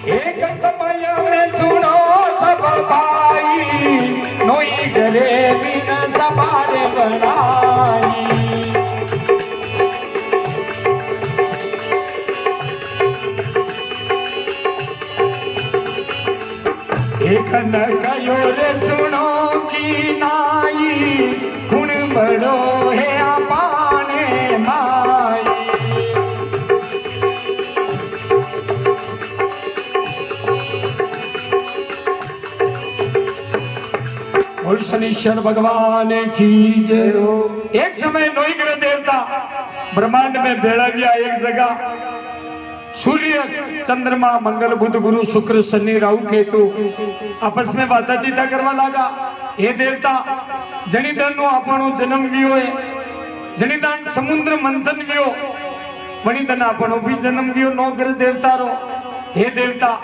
एक समय में सुनो सब भाई, नोई करे बिन सवारे बनाई। एक न कयो रे सुनो की नाई, गुण बड़ो है अपाने माई। बोल शनिश्चर भगवान की जय हो। एक समय नोई ग्रह देवता ब्रह्मांड में भेड़ा गया एक जगह। सूर्य चंद्रमा मंगल बुध गुरु शुक्र शनि राहु केतु आपस में वाताचीता करवा लगा। हे देवता जनिदान नो आपणो जन्म लियो है, जनिदान समुद्र मंथन लियो, वनिदान आपणो भी जन्म लियो। नो ग्रह देवता रो हे देवता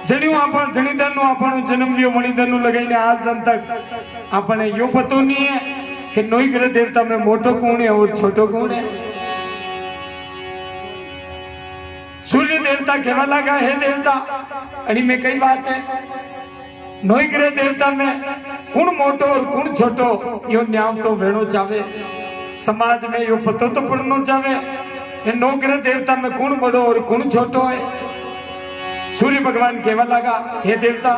जन्यू आपण जनिदान नो आपणो जन्म लियो, वनिदान नो लगाईने आज दिन तक आपने यो पतो नहीं है कि नोई ग्रह देवता में मोटो कौन है और छोटो कौन है। सूर्य देवता कहवा लगा हे देवता अड़ी में कई बात है, नोई ग्रह देवता में कौन मोटो और कौन छोटो यो न्याव तो वेणो चावे, समाज में यो पतो तो पड़नो चावे। ये नौ ग्रह देवता में कौन बड़ो और कौन छोटो है। सूर्य भगवान कहवा लगा हे देवता